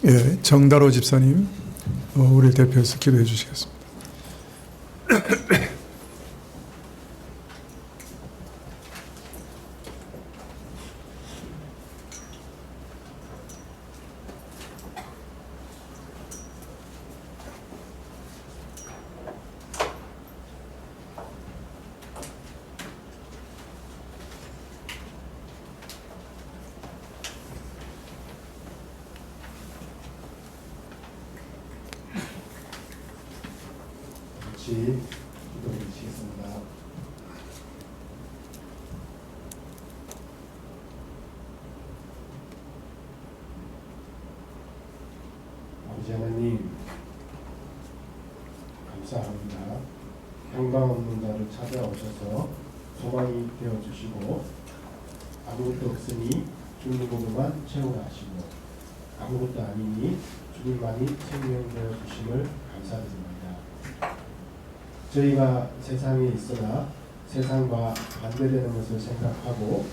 예, 정다로 집사님, 우리 대표해서 기도해 주시겠습니다. 같이 기도해 주시겠습니다. 아버지 하나님, 감사합니다. 평강 없는 자를 찾아오셔서 소망이 되어주시고 아무것도 없으니 주님으로만 채우라 하시고 아무것도 아니니 주님만이 생명 되어주심을 감사드립니다. 저희가 세상에 있으나 세상과 반대되는 것을 생각하고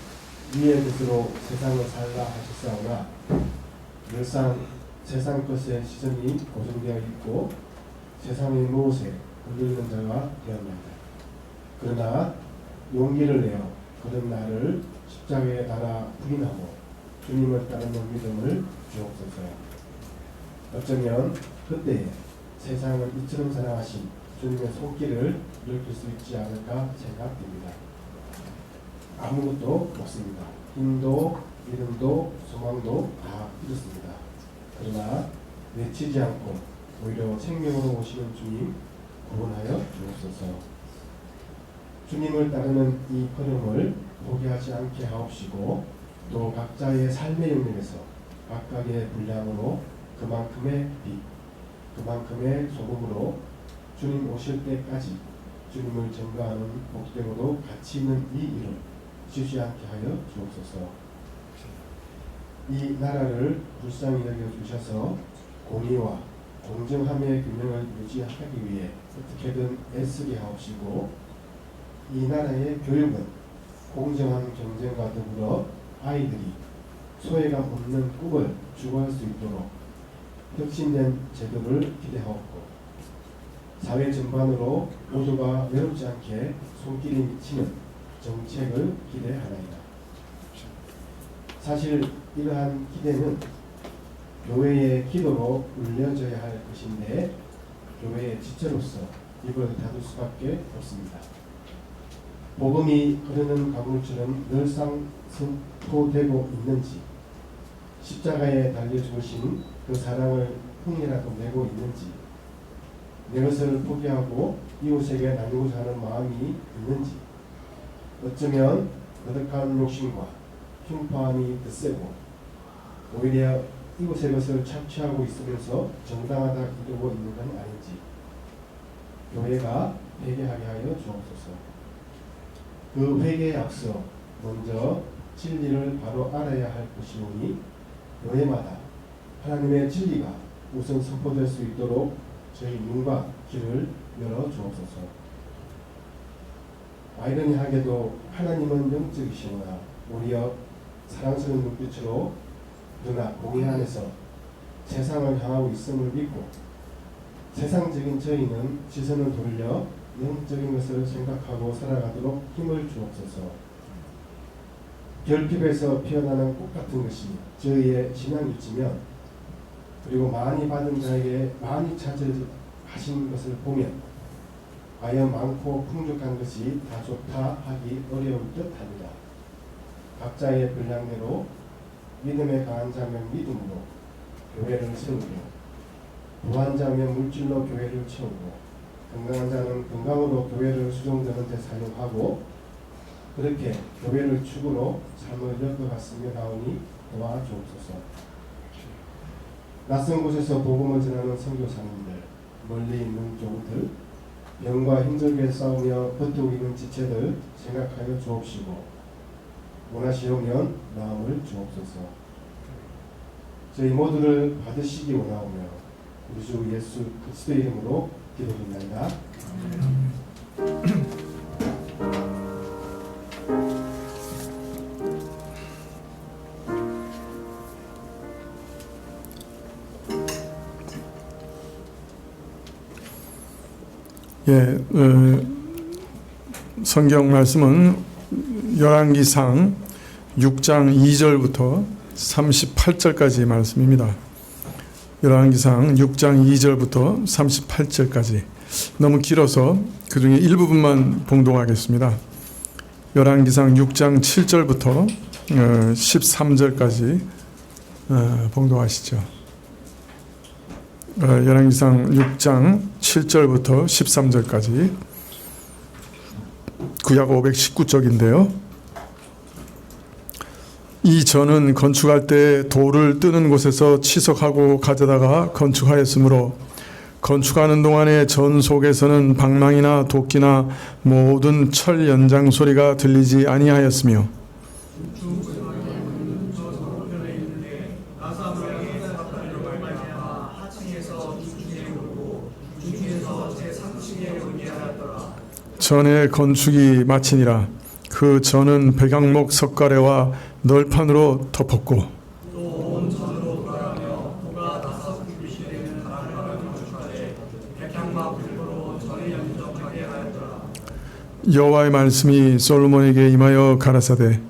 위의 것으로 세상을 살라 하셨사오나 늘상 세상 것에 시선이 고정되어 있고 세상의 무엇에 흔들리는 자가 되었나이다. 그러나 용기를 내어 그런 나를 십자가에 달아 부인하고 주님을 따르는 믿음을 주옵소서. 어쩌면 그때에 세상을 이처럼 사랑하신 주님의 손길을 느낄 수 있지 않을까 생각됩니다. 아무것도 없습니다. 힘도 믿음도 소망도 다 잃었습니다. 그러나 외치지 않고 오히려 생명으로 오시는 주님 구원하여 주옵소서. 주님을 따르는 이 걸음을 포기하지 않게 하옵시고 또 각자의 삶의 영역에서 각각의 분량으로 그만큼의 빛, 그만큼의 소금으로 주님 오실 때까지 주님을 전가하는 복되고도 가치 있는 이 일을 쉬지 않게 하여 주옵소서. 이 나라를 불쌍히 여겨주셔서 공의와 공정함의 균형을 유지하기 위해 어떻게든 애쓰게 하옵시고 이 나라의 교육은 공정한 경쟁과 더불어 아이들이 소외감 없는 꿈을 추구할 수 있도록 혁신된 제도를 기대하옵고 사회 전반으로 모두가 외롭지 않게 손길이 미치는 정책을 기대하나이다. 사실 이러한 기대는 교회의 기도로 울려져야 할 것인데 교회의 지체로서 이걸 다룰 수밖에 없습니다. 복음이 흐르는 강물처럼 늘상 선포되고 있는지 십자가에 달려 죽으신 그 사랑을 흥이라도 내고 있는지 내 것을 포기하고 이웃에게 나누고자 하는 마음이 있는지 어쩌면 거듭한 욕심과 흉파함이 더 세고 오히려 이웃의 것을 착취하고 있으면서 정당하다 이루고 있는 건 아닌지 교회가 회개하게 하여 주옵소서. 그 회개에 앞서 먼저 진리를 바로 알아야 할 것이오니 교회마다 하나님의 진리가 우선 선포될 수 있도록 저희 눈과 귀를 열어 주옵소서. 아이러니하게도 하나님은 영적이시구나 오히려 사랑스러운 눈빛으로 누나 공의 안에서 세상을 향하고 있음을 믿고 세상적인 저희는 시선을 돌려 영적인 것을 생각하고 살아가도록 힘을 주옵소서. 결핍에서 피어나는 꽃 같은 것이 저희의 신앙일지면 그리고 많이 받은 자에게 많이 차지하신 것을 보면 과연 많고 풍족한 것이 다 좋다 하기 어려울 듯합니다. 각자의 분량대로 믿음에 강한 자면 믿음으로 교회를 세우고 부한 자면 물질로 교회를 채우고 건강한 자는 건강으로 교회를 수종되는 데 사용하고 그렇게 교회를 축으로 삶을 엮어갔으며 하오니 도와주옵소서. 낯선 곳에서 복음을 전하는 선교사님들, 멀리 있는 종들, 병과 힘들게 싸우며 버티고 있는 지체들 생각하여 주옵시고 원하시오면 마음을 주옵소서. 저희 모두를 받으시기 원하오며 우리 주 예수 그리스도의 이름으로 기도드립니다. 예, 성경 말씀은 열왕기상 6장 2절부터 38절까지의 말씀입니다. 열왕기상 6장 2절부터 38절까지 너무 길어서 그 중에 일부분만 봉독하겠습니다. 열왕기상 6장 7절부터 13절까지 봉독하시죠. 열왕기상 6장 7절부터 13절까지 구약 519쪽인데요. 이 전은 건축할 때 돌을 뜨는 곳에서 치석하고 가져다가 건축하였으므로 건축하는 동안에 전 속에서는 방랑이나 도끼나 모든 철 연장 소리가 들리지 아니하였으며 전에 건축이 마치니라. 그 전은 백양목 석가래와 널판으로 덮었고 여호와의 말씀이 솔로몬에게 임하여 가라사대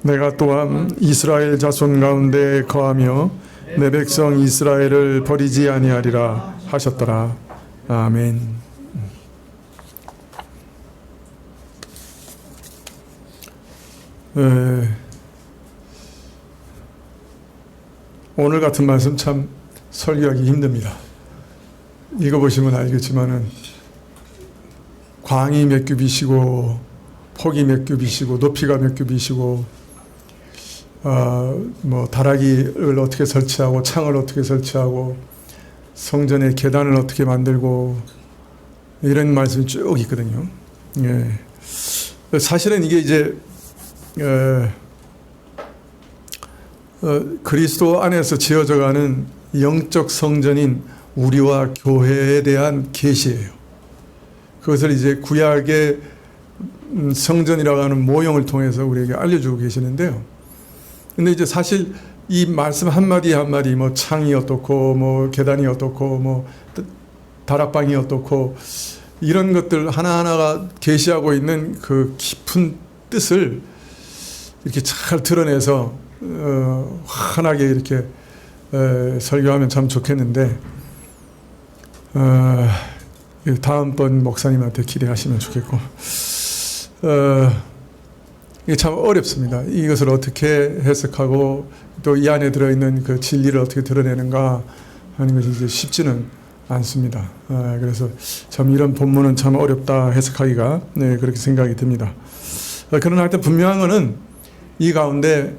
내가 또한 이스라엘 자손 가운데 거하며 내 백성 이스라엘을 버리지 아니하리라 하셨더라. 아멘. 오늘 같은 말씀 참 설교하기 힘듭니다. 읽어보시면 알겠지만은 광이 몇 규빗이고 폭이 몇 규빗이고 높이가 몇 규빗이고 뭐 다락이를 어떻게 설치하고 창을 어떻게 설치하고 성전의 계단을 어떻게 만들고 이런 말씀이 쭉 있거든요. 예. 사실은 이게 이제 그리스도 안에서 지어져가는 영적 성전인 우리와 교회에 대한 계시예요. 그것을 이제 구약의 성전이라고 하는 모형을 통해서 우리에게 알려주고 계시는데요. 근데 이제 사실 이 말씀 한마디 한마디 뭐 창이 어떻고 뭐 계단이 어떻고 뭐 다락방이 어떻고 이런 것들 하나하나가 계시하고 있는 그 깊은 뜻을 이렇게 잘 드러내서 환하게 이렇게 설교하면 참 좋겠는데 다음번 목사님한테 기대하시면 좋겠고 이게 참 어렵습니다. 이것을 어떻게 해석하고 또 이 안에 들어있는 그 진리를 어떻게 드러내는가 하는 것이 이제 쉽지는 않습니다. 그래서 참 이런 본문은 참 어렵다 해석하기가 그렇게 생각이 듭니다. 그러나 하여튼 분명한 것은 이 가운데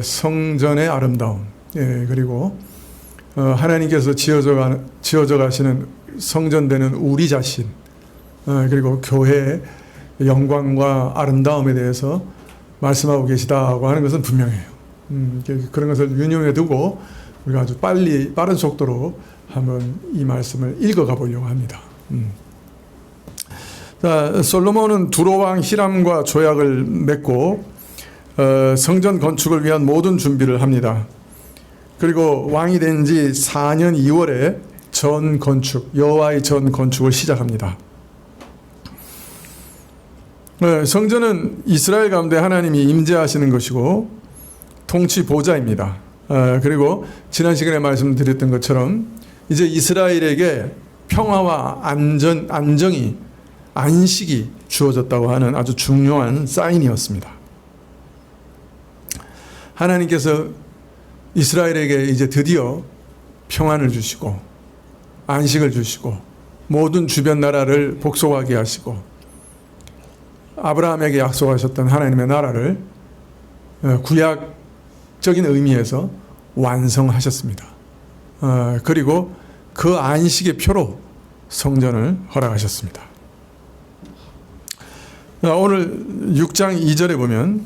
성전의 아름다움 그리고 하나님께서 지어져 가시는 성전되는 우리 자신 그리고 교회의 영광과 아름다움에 대해서 말씀하고 계시다고 하는 것은 분명해요. 그런 것을 유념해 두고 우리가 아주 빠른 속도로 한번 이 말씀을 읽어가 보려고 합니다. 자, 솔로몬은 두로왕 히람과 조약을 맺고 성전 건축을 위한 모든 준비를 합니다. 그리고 왕이 된 지 4년 2월에 전 건축, 여호와의 전 건축을 시작합니다. 성전은 이스라엘 가운데 하나님이 임재하시는 것이고 통치 보좌입니다. 그리고 지난 시간에 말씀드렸던 것처럼 이제 이스라엘에게 평화와 안정이 안식이 주어졌다고 하는 아주 중요한 사인이었습니다. 하나님께서 이스라엘에게 이제 드디어 평안을 주시고 안식을 주시고 모든 주변 나라를 복속하게 하시고 아브라함에게 약속하셨던 하나님의 나라를 구약적인 의미에서 완성하셨습니다. 그리고 그 안식의 표로 성전을 허락하셨습니다. 오늘 6장 2절에 보면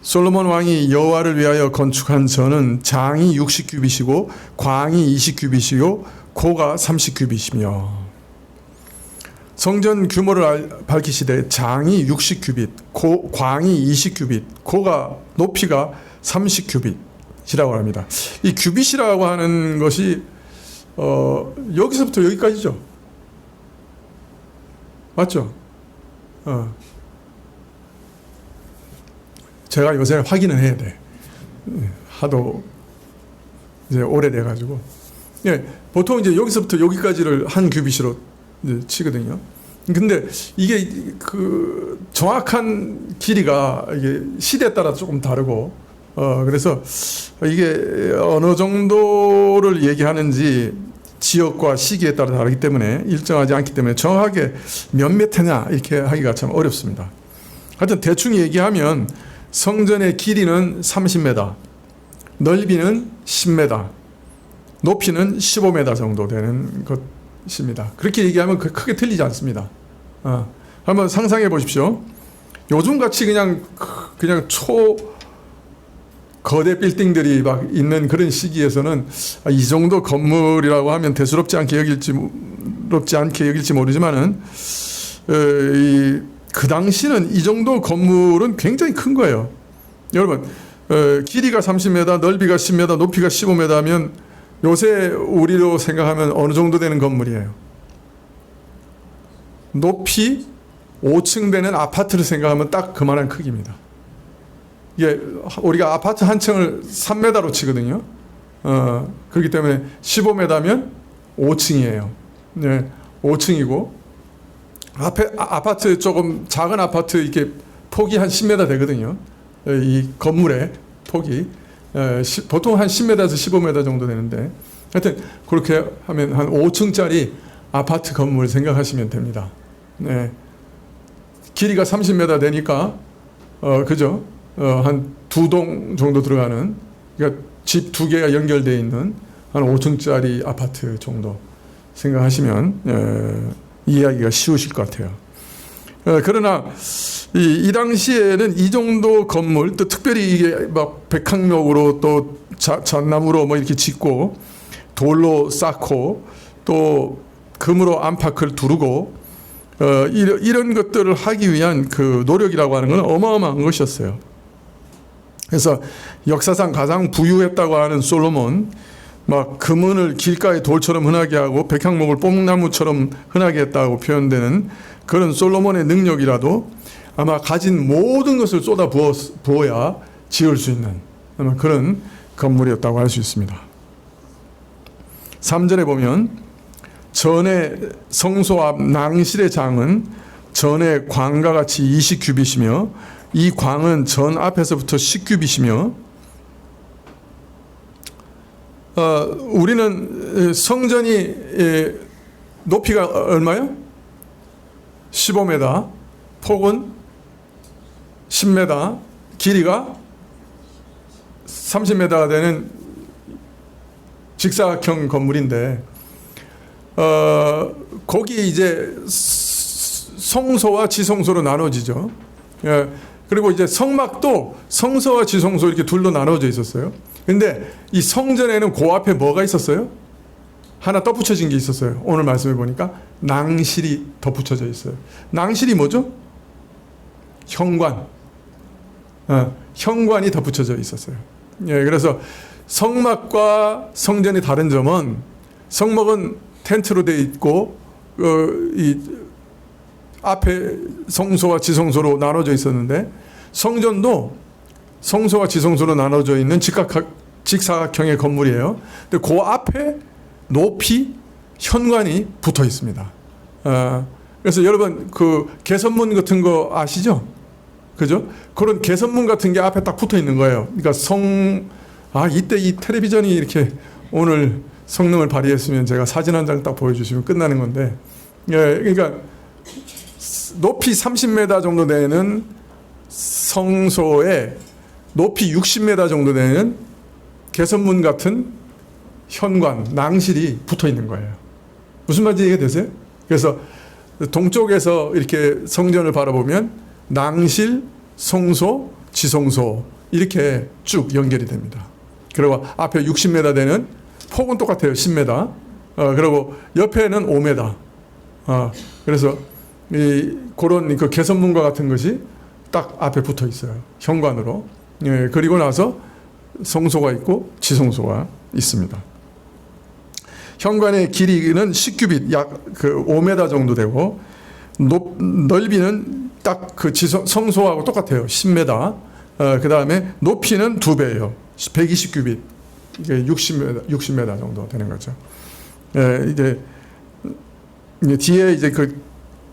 솔로몬 왕이 여호와를 위하여 건축한 전은 장이 60규빗이고 광이 20규빗이요 고가 30규빗이며 성전 규모를 밝히시되 장이 60규빗, 광이 20규빗, 고가 높이가 30규빗이라고 합니다. 이 규빗이라고 하는 것이 여기서부터 여기까지죠. 맞죠? 제가 요새 확인을 해야 돼. 하도 이제 오래돼가지고. 예, 보통 이제 여기서부터 여기까지를 한 규빗으로 이제 치거든요. 근데 이게 그 정확한 길이가 이게 시대에 따라 조금 다르고, 그래서 이게 어느 정도를 얘기하는지 지역과 시기에 따라 다르기 때문에 일정하지 않기 때문에 정확하게 몇 미터냐 이렇게 하기가 참 어렵습니다. 하여튼 대충 얘기하면 성전의 길이는 30m, 넓이는 10m, 높이는 15m 정도 되는 것입니다. 그렇게 얘기하면 크게 틀리지 않습니다. 한번 상상해 보십시오. 요즘같이 그냥 거대 빌딩들이 막 있는 그런 시기에서는 이 정도 건물이라고 하면 대수롭지 않게 여길지 모르지만은 그 당시는 이 정도 건물은 굉장히 큰 거예요. 여러분, 길이가 30m, 넓이가 10m, 높이가 15m면 요새 우리로 생각하면 어느 정도 되는 건물이에요? 높이 5층 되는 아파트를 생각하면 딱 그만한 크기입니다. 이게 우리가 아파트 한 층을 3m로 치거든요. 그렇기 때문에 15m면 5층이에요. 네, 5층이고 아파트 조금 작은 아파트 이렇게 폭이 한 10m 되거든요. 이 건물의 폭이 보통 한 10m에서 15m 정도 되는데 하여튼 그렇게 하면 한 5층짜리 아파트 건물 생각하시면 됩니다. 네. 길이가 30m 되니까 그죠? 한 2동 정도 들어가는, 그러니까 집 2개가 연결되어 있는 한 5층짜리 아파트 정도 생각하시면 이해하기가 쉬우실 것 같아요. 그러나 이 당시에는 이 정도 건물, 또 특별히 이게 막 백항목으로 또 잣나무로 뭐 이렇게 짓고 돌로 쌓고 또 금으로 안팎을 두르고 이런 것들을 하기 위한 그 노력이라고 하는 건 어마어마한 것이었어요. 그래서 역사상 가장 부유했다고 하는 솔로몬, 막 금은을 길가의 돌처럼 흔하게 하고 백향목을 뽕나무처럼 흔하게 했다고 표현되는 그런 솔로몬의 능력이라도 아마 가진 모든 것을 쏟아 부어야 지을 수 있는 아마 그런 건물이었다고 할 수 있습니다. 3절에 보면 전의 성소 앞 낭실의 장은 전의 광과 같이 20규빗이며 이 광은 전 앞에서부터 10규빗이며 우리는 성전이 높이가 얼마요? 15m, 폭은 10m, 길이가 30m가 되는 직사각형 건물인데 거기 이제 성소와 지성소로 나눠지죠. 예. 그리고 이제 성막도 성소와 지성소 이렇게 둘로 나눠져 있었어요. 근데 이 성전에는 그 앞에 뭐가 있었어요? 하나 덧붙여진 게 있었어요. 오늘 말씀해 보니까 낭실이 덧붙여져 있어요. 낭실이 뭐죠? 현관. 현관이 덧붙여져 있었어요. 예, 그래서 성막과 성전의 다른 점은 성막은 텐트로 되어 있고 이 앞에 성소와 지성소로 나눠져 있었는데 성전도 성소와 지성소로 나눠져 있는 직사각형의 건물이에요. 근데 그 앞에 높이 현관이 붙어 있습니다. 그래서 여러분 그 개선문 같은 거 아시죠? 그죠? 그런 개선문 같은 게 앞에 딱 붙어 있는 거예요. 그러니까 이때 이 텔레비전이 이렇게 오늘 성능을 발휘했으면 제가 사진 한 장 딱 보여주시면 끝나는 건데, 예, 그러니까 높이 30m 정도 되는 성소에 높이 60m 정도 되는 개선문 같은 현관, 낭실이 붙어 있는 거예요. 무슨 말인지 이해되세요? 그래서 동쪽에서 이렇게 성전을 바라보면 낭실, 성소, 지성소 이렇게 쭉 연결이 됩니다. 그리고 앞에 60m 되는 폭은 똑같아요. 10m. 그리고 옆에는 5m. 그래서 그런 그 개선문과 같은 것이 딱 앞에 붙어 있어요. 현관으로. 예, 그리고 나서 성소가 있고 지성소가 있습니다. 현관의 길이는 10규빗, 약 그 5m 정도 되고, 넓이는 딱 그 성소하고 똑같아요. 10m. 그 다음에 높이는 2배예요. 120규빗. 이게 60m 정도 되는 거죠. 예, 이제 뒤에 이제 그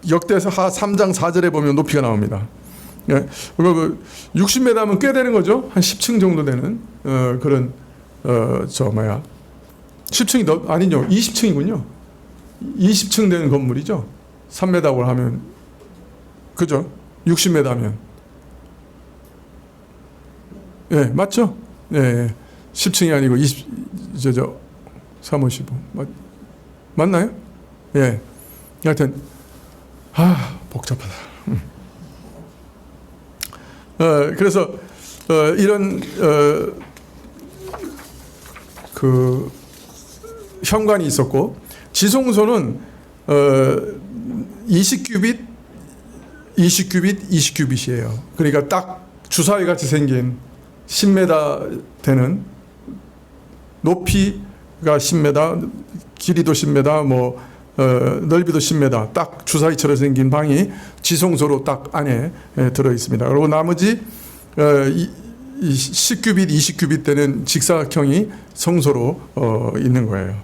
역대하 3장 4절에 보면 높이가 나옵니다. 예, 60m면 꽤 되는 거죠. 한 10층 정도 되는 그런 10층이 아니죠. 20층이군요. 20층 되는 건물이죠. 3m고 하면 그죠? 60m면 예, 맞죠? 예, 10층이 아니고 355 맞나요? 예, 하여튼 복잡하다. 그래서 이런 그 현관이 있었고, 지성소는 20규빗, 20규빗, 20규빗이에요. 그러니까 딱 주사위 같이 생긴 10m 되는, 높이가 10m, 길이도 10m, 넓이도 10m, 딱 주사위처럼 생긴 방이 지성소로 딱 안에 들어 있습니다. 그리고 나머지 10규빗, 20규빗 되는 직사각형이 성소로 있는 거예요.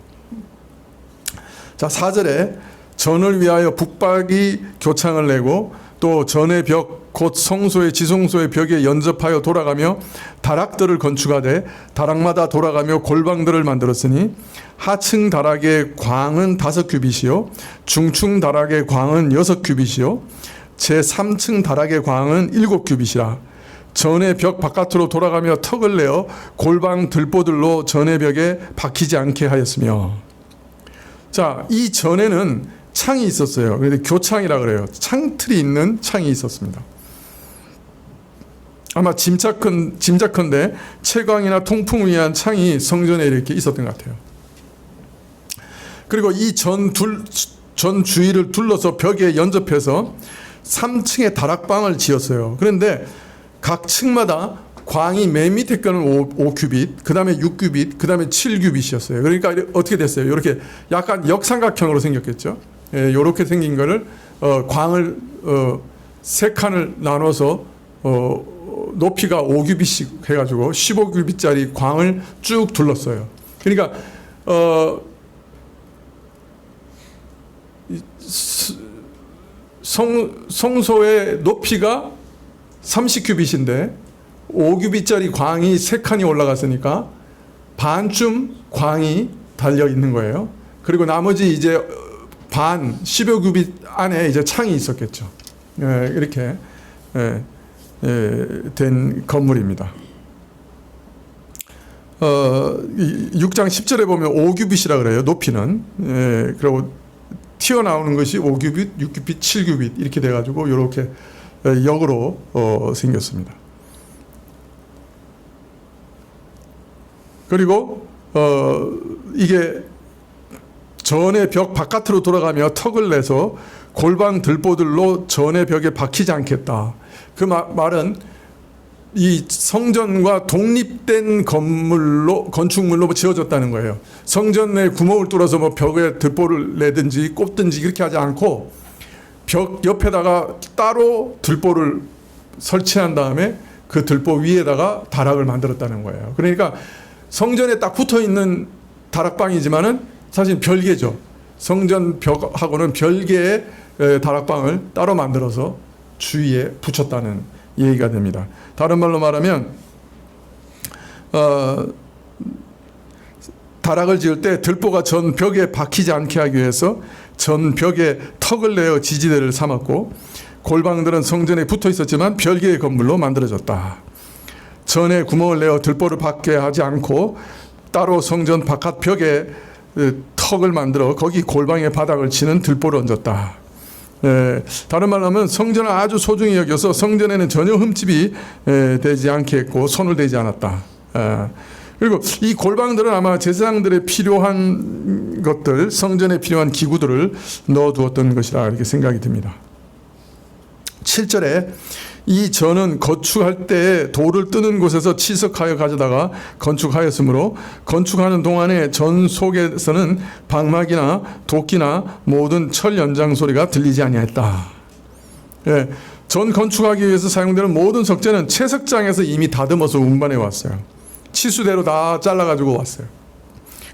자, 4절에 전을 위하여 북박이 교창을 내고 또 전의 벽 곧 성소의 지성소의 벽에 연접하여 돌아가며 다락들을 건축하되 다락마다 돌아가며 골방들을 만들었으니 하층 다락의 광은 5규빗이요 중층 다락의 광은 6규빗이요 제3층 다락의 광은 7규빗이라. 전의 벽 바깥으로 돌아가며 턱을 내어 골방 들보들로 전의 벽에 박히지 않게 하였으며. 자, 이 전에는 창이 있었어요. 그런데 교창이라 그래요. 창틀이 있는 창이 있었습니다. 아마 짐작컨대 채광이나 통풍을 위한 창이 성전에 이렇게 있었던 것 같아요. 그리고 이 전 주위를 둘러서 벽에 연접해서 3층의 다락방을 지었어요. 그런데 각 층마다 광이 맨 밑에 거는 5규빗, 그 다음에 6규빗, 그 다음에 7규빗이었어요. 그러니까 어떻게 됐어요? 이렇게 약간 역삼각형으로 생겼겠죠. 예, 이렇게 생긴 거를 광을 3칸을 나눠서 높이가 5규빗씩 해가지고 15규빗짜리 광을 쭉 둘렀어요. 그러니까 성소의 높이가 30규빗인데 5규빗짜리 광이 3칸이 올라갔으니까 반쯤 광이 달려 있는 거예요. 그리고 나머지 이제 반 10여 규빗 안에 이제 창이 있었겠죠. 예, 이렇게 된 건물입니다. 6장 10절에 보면 5규빗이라 그래요. 높이는. 예, 그리고 튀어나오는 것이 5규빗, 6규빗, 7규빗 이렇게 돼가지고 이렇게 역으로 생겼습니다. 그리고 이게 전의 벽 바깥으로 돌아가며 턱을 내서 골방 들보들로 전의 벽에 박히지 않겠다. 그 말은 이 성전과 독립된 건축물로 지어졌다는 거예요. 성전에 구멍을 뚫어서 뭐 벽에 들보를 내든지 꼽든지 이렇게 하지 않고 벽 옆에다가 따로 들보를 설치한 다음에 그 들보 위에다가 다락을 만들었다는 거예요. 그러니까 성전에 딱 붙어 있는 다락방이지만은 사실 별개죠. 성전 벽하고는 별개의 다락방을 따로 만들어서 주위에 붙였다는 얘기가 됩니다. 다른 말로 말하면 다락을 지을 때 들보가 전 벽에 박히지 않게 하기 위해서 전 벽에 턱을 내어 지지대를 삼았고 골방들은 성전에 붙어 있었지만 별개의 건물로 만들어졌다. 전에 구멍을 내어 들보를 받게 하지 않고 따로 성전 바깥 벽에 턱을 만들어 거기 골방의 바닥을 치는 들보를 얹었다. 다른 말로 하면 성전을 아주 소중히 여겨서 성전에는 전혀 흠집이 되지 않게 했고 손을 대지 않았다. 그리고 이 골방들은 아마 제사장들의 필요한 것들, 성전에 필요한 기구들을 넣어두었던 것이라 이렇게 생각이 듭니다. 7절에 이 전은 건축할 때 돌을 뜨는 곳에서 치석하여 가져다가 건축하였으므로 건축하는 동안에 전 속에서는 방막이나 도끼나 모든 철 연장 소리가 들리지 아니하였다. 예, 전 건축하기 위해서 사용되는 모든 석재는 채석장에서 이미 다듬어서 운반해 왔어요. 치수대로 다 잘라가지고 왔어요.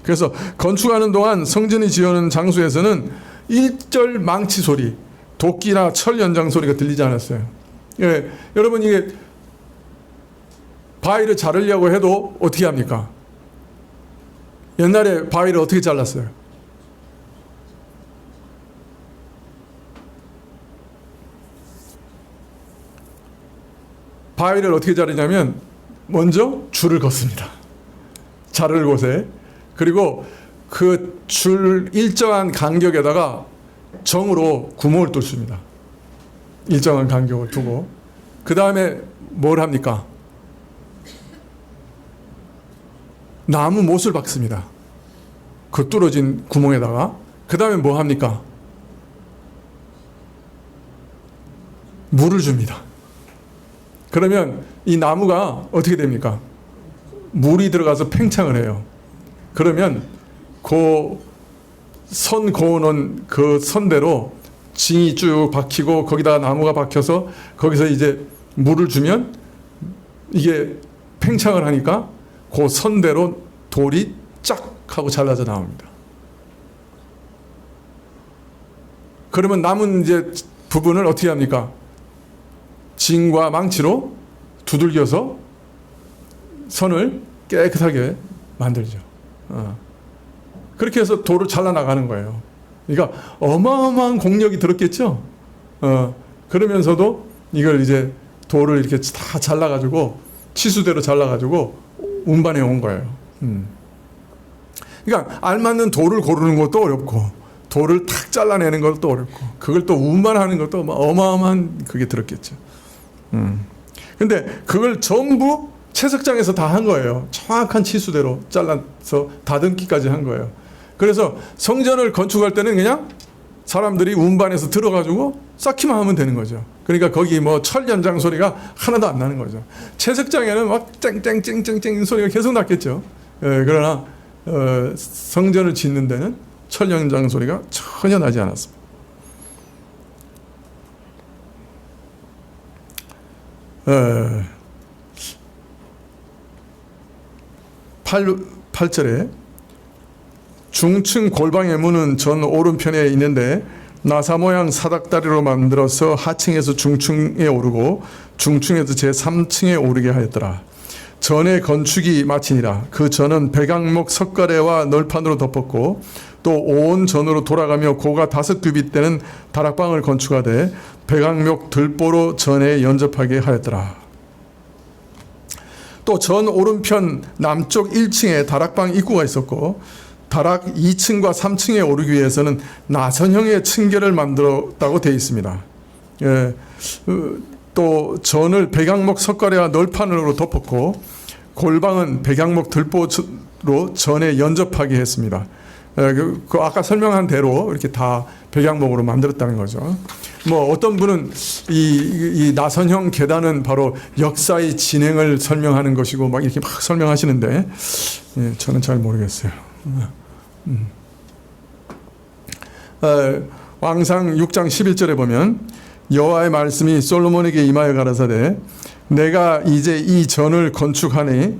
그래서 건축하는 동안 성전이 지어놓은 장소에서는 일절 망치 소리, 도끼나 철 연장 소리가 들리지 않았어요. 예, 여러분 이게 바위를 자르려고 해도 어떻게 합니까? 옛날에 바위를 어떻게 잘랐어요? 바위를 어떻게 자르냐면 먼저 줄을 걷습니다. 자를 곳에. 그리고 그 줄 일정한 간격에다가 정으로 구멍을 뚫습니다. 일정한 간격을 두고 그 다음에 뭘 합니까? 나무 못을 박습니다. 그 뚫어진 구멍에다가. 그 다음에 뭐 합니까? 물을 줍니다. 그러면 이 나무가 어떻게 됩니까? 물이 들어가서 팽창을 해요. 그러면 그 선 그어놓은 그 선대로 징이 쭉 박히고 거기다가 나무가 박혀서 거기서 이제 물을 주면 이게 팽창을 하니까 그 선대로 돌이 쫙 하고 잘라져 나옵니다. 그러면 남은 이제 부분을 어떻게 합니까? 징과 망치로 두들겨서 선을 깨끗하게 만들죠. 그렇게 해서 돌을 잘라나가는 거예요. 그러니까 어마어마한 공력이 들었겠죠. 그러면서도 이걸 이제 돌을 이렇게 다 잘라가지고 치수대로 잘라가지고 운반해 온 거예요. 그러니까 알맞는 돌을 고르는 것도 어렵고 돌을 탁 잘라내는 것도 어렵고 그걸 또 운반하는 것도 어마어마한 그게 들었겠죠. 근데 그걸 전부 채석장에서 다 한 거예요. 정확한 치수대로 잘라서 다듬기까지 한 거예요. 그래서 성전을 건축할 때는 그냥 사람들이 운반해서 들어가지고 쌓기만 하면 되는 거죠. 그러니까 거기 뭐 철 연장 소리가 하나도 안 나는 거죠. 채석장에는 막 쨍쨍쨍쨍쨍 소리가 계속 났겠죠. 그러나 성전을 짓는 데는 철 연장 소리가 전혀 나지 않았습니다. 8절에 중층 골방의 문은 전 오른편에 있는데 나사 모양 사닥다리로 만들어서 하층에서 중층에 오르고 중층에서 제3층에 오르게 하였더라. 전의 건축이 마치니라. 그 전은 백악목 석가래와 널판으로 덮었고 또 온 전으로 돌아가며 고가 5규빗 되는 다락방을 건축하되 백악목 들보로 전에 연접하게 하였더라. 또 전 오른편 남쪽 1층에 다락방 입구가 있었고 다락 2층과 3층에 오르기 위해서는 나선형의 층계를 만들었다고 되어 있습니다. 예, 또 전을 백악목 석가래와 널판으로 덮었고 골방은 백악목 들보로 전에 연접하게 했습니다. 예, 그 아까 설명한 대로 이렇게 다 백악목으로 만들었다는 거죠. 뭐 어떤 분은 이 나선형 계단은 바로 역사의 진행을 설명하는 것이고 막 이렇게 막 설명하시는데 예, 저는 잘 모르겠어요. 왕상 6장 11절에 보면 여호와의 말씀이 솔로몬에게 임하여 가라사대 내가 이제 이 전을 건축하니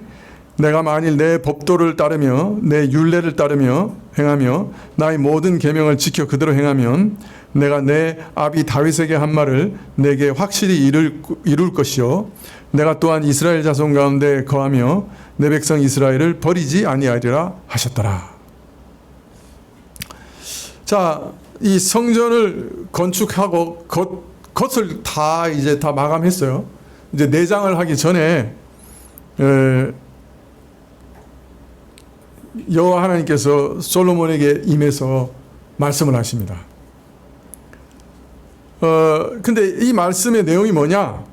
내가 만일 내 법도를 따르며 내 율례를 따르며 행하며 나의 모든 계명을 지켜 그대로 행하면 내가 내 아비 다윗에게 한 말을 내게 확실히 이룰 것이요 내가 또한 이스라엘 자손 가운데 거하며 내 백성 이스라엘을 버리지 아니하리라 하셨더라. 자, 이 성전을 건축하고 겉을 다 이제 다 마감했어요. 이제 내장을 하기 전에 여호와 하나님께서 솔로몬에게 임해서 말씀을 하십니다. 근데 이 말씀의 내용이 뭐냐?